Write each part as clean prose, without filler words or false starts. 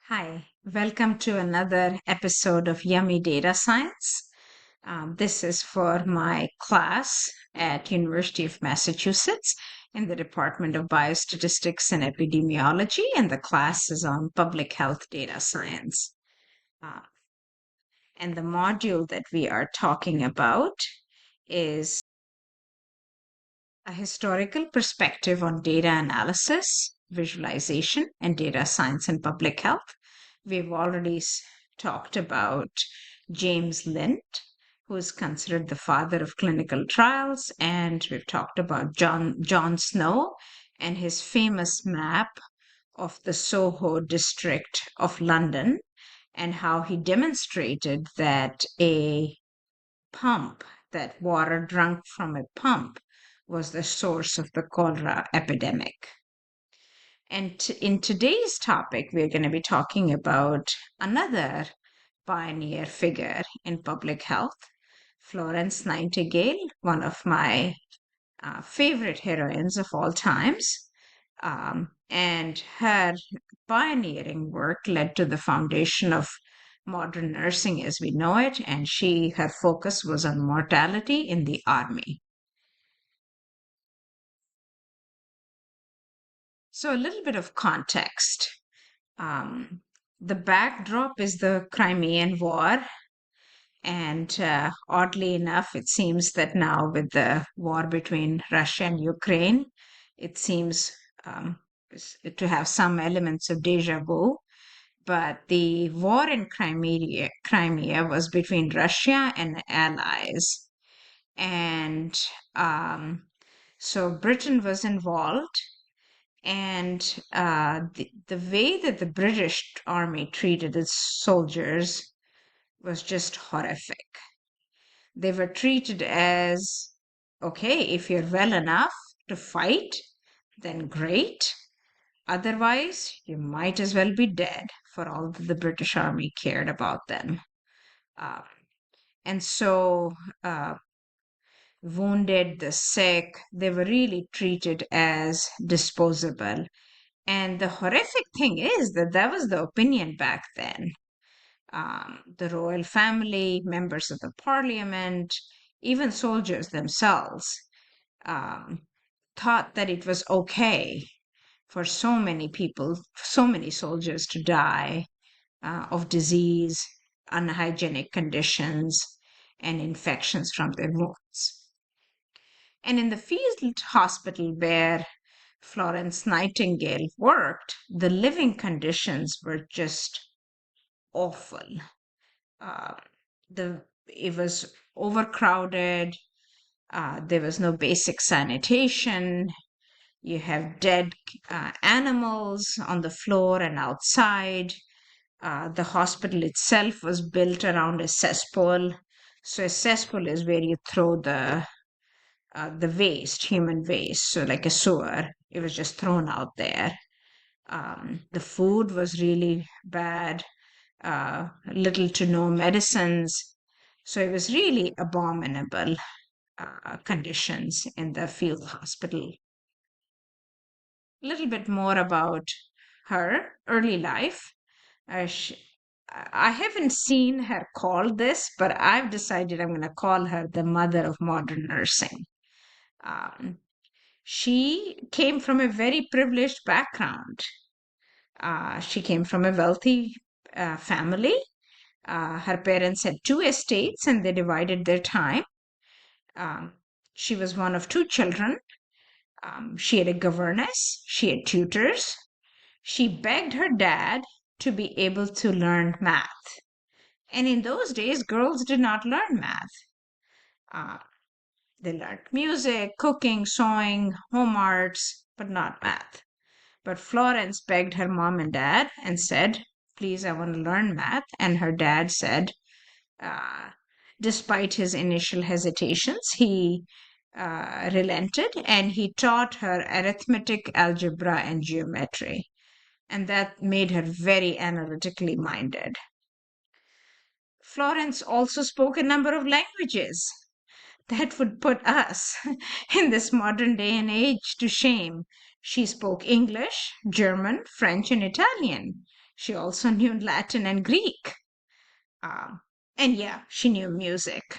Hi, welcome to another episode of Yummy Data Science. This is for my class at University of Massachusetts in the Department of Biostatistics and Epidemiology, and the class is on public health data science. Uh, and the module that we are talking about is a historical perspective on data analysis, visualization, and data science in public health. We've already talked about James Lind, who is considered the father of clinical trials, and we've talked about John Snow and his famous map of the Soho district of London, and how he demonstrated that a pump, that water drunk from a pump, was the source of the cholera epidemic. And in today's topic, we're going to be talking about another pioneer figure in public health, Florence Nightingale, one of my favorite heroines of all times. And her pioneering work led to the foundation of modern nursing as we know it, and her focus was on mortality in the army. So, a little bit of context. Um, the backdrop is the Crimean War, and oddly enough, it seems that now with the war between Russia and Ukraine, it seems to have some elements of deja vu. But the war in Crimea was between Russia and allies. And so Britain was involved. And the way that the British army treated its soldiers was just horrific. They were treated as, okay, if you're well enough to fight, then great. Otherwise, you might as well be dead, for all that the British Army cared about them. Uh, and so, wounded, the sick, they were really treated as disposable. And the horrific thing is that that was the opinion back then. The royal family, members of the parliament, even soldiers themselves um, thought that it was okay for so many people, so many soldiers to die of disease, unhygienic conditions, and infections from their wounds. And in the field hospital where Florence Nightingale worked, the living conditions were just awful. Uh, it was overcrowded. There was no basic sanitation. You have dead animals on the floor and outside. The hospital itself was built around a cesspool. So a cesspool is where you throw the waste, human waste, so like a sewer. It was just thrown out there. The food was really bad, little to no medicines. So it was really abominable conditions in the field hospital. A little bit more about her early life. Uh, she, I haven't seen her called this, but I've decided I'm going to call her the mother of modern nursing. Um, she came from a very privileged background. She came from a wealthy family. Her parents had two estates and they divided their time. Um, she was one of two children. She had a governess, she had tutors. She begged her dad to be able to learn math. And in those days, girls did not learn math. Uh, they learned music, cooking, sewing, home arts, but not math. But Florence begged her mom and dad and said, please, I want to learn math. And her dad said, uh, despite his initial hesitations, he relented and he taught her arithmetic, algebra, and geometry. And that made her very analytically minded. Florence also spoke a number of languages that would put us in this modern day and age to shame. She spoke English, German, French, and Italian. She also knew Latin and Greek. Um, and yeah, she knew music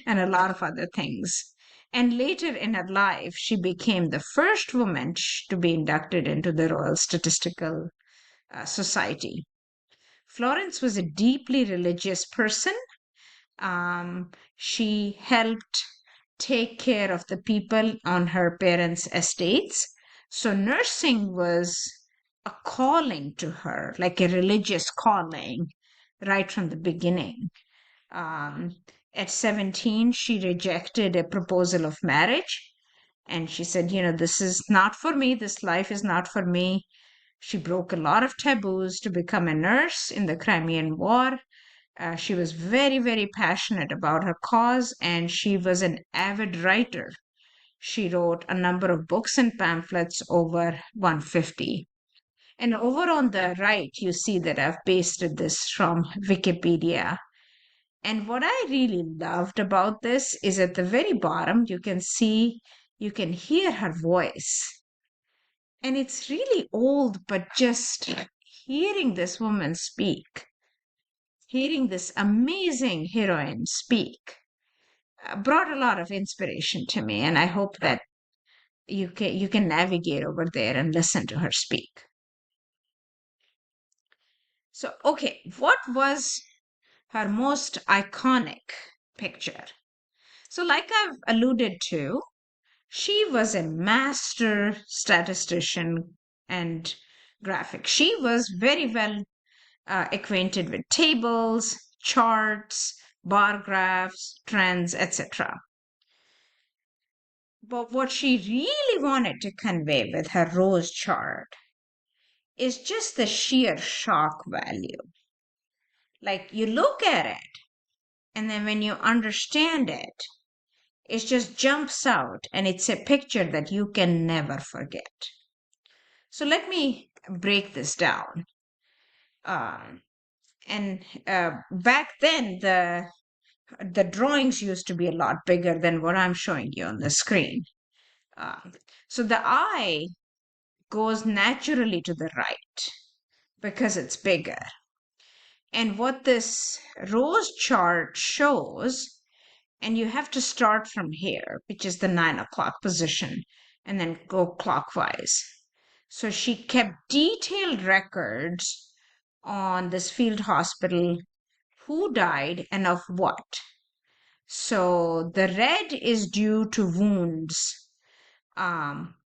and a lot of other things. And later in her life, she became the first woman to be inducted into the Royal Statistical Society. Florence was a deeply religious person. She helped take care of the people on her parents' estates. So nursing was a calling to her, like a religious calling, right from the beginning. Um, at 17, she rejected a proposal of marriage. And she said, this is not for me. This life is not for me. She broke a lot of taboos to become a nurse in the Crimean War. She was very, very passionate about her cause, and she was an avid writer. She wrote a number of books and pamphlets, over 150. And over on the right, you see that I've pasted this from Wikipedia. And what I really loved about this is at the very bottom, you can hear her voice. And it's really old, but just hearing this woman speak, hearing this amazing heroine speak, brought a lot of inspiration to me. And I hope that you can navigate over there and listen to her speak. So, okay, what was her most iconic picture? So, like I've alluded to, she was a master statistician and graphic. She was very well acquainted with tables, charts, bar graphs, trends, etc. But what she really wanted to convey with her rose chart is just the sheer shock value. Like you look at it, and then when you understand it, it just jumps out and it's a picture that you can never forget. So let me break this down. And back then, the drawings used to be a lot bigger than what I'm showing you on the screen. So the eye goes naturally to the right because it's bigger. And what this rose chart shows, and you have to start from here, which is the 9 o'clock position, and then go clockwise. So she kept detailed records on this field hospital, who died and of what. So the red is due to wounds.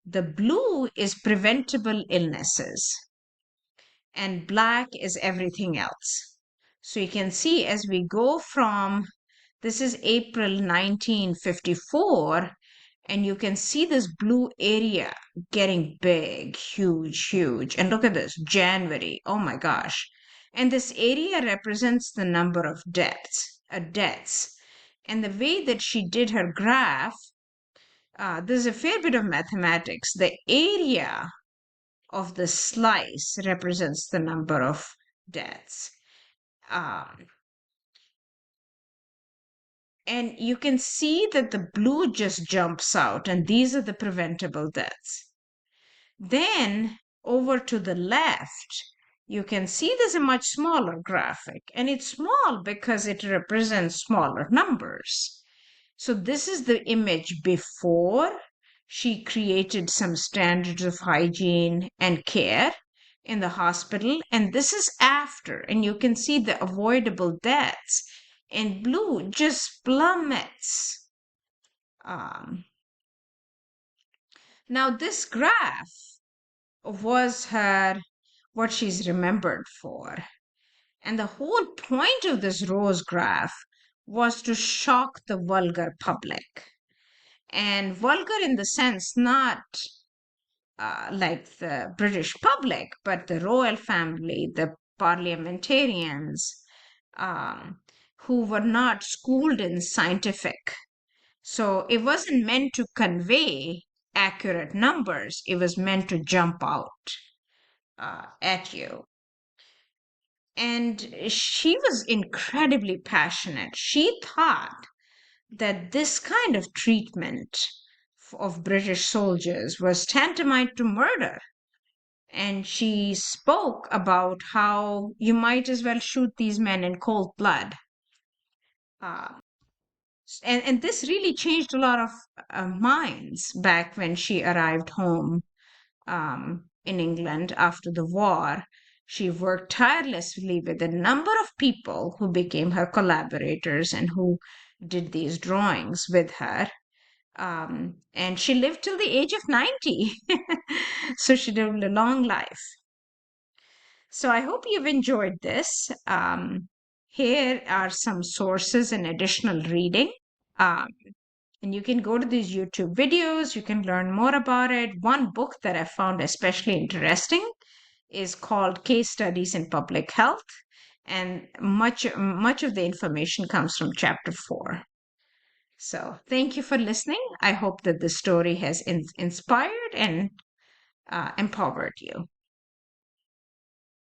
The blue is preventable illnesses, and black is everything else. So you can see as we go from, this is April 1954, and you can see this blue area getting big, huge, huge. And look at this, January, oh my gosh. And this area represents the number of deaths. And the way that she did her graph, there's a fair bit of mathematics. The area of the slice represents the number of deaths. And you can see that the blue just jumps out, and these are the preventable deaths. Then over to the left, you can see there's a much smaller graphic, and it's small because it represents smaller numbers. So this is the image before she created some standards of hygiene and care in the hospital, and this is after, and you can see the avoidable deaths, and blue just plummets. Now this graph was what she's remembered for. And the whole point of this rose graph was to shock the vulgar public. And vulgar in the sense not like the British public, but the royal family, the parliamentarians, who were not schooled in scientific. So it wasn't meant to convey accurate numbers, it was meant to jump out at you. And she was incredibly passionate. She thought that this kind of treatment of British soldiers was tantamount to murder. And she spoke about how you might as well shoot these men in cold blood. Uh, and this really changed a lot of minds back when she arrived home in England after the war. She worked tirelessly with a number of people who became her collaborators and who did these drawings with her. And she lived till the age of 90. So she lived a long life. So I hope you've enjoyed this. Here are some sources and additional reading. Um, and you can go to these YouTube videos, you can learn more about it. One book that I found especially interesting is called Case Studies in Public Health, and much of the information comes from chapter 4. So thank you for listening. I hope that the story has inspired and empowered you.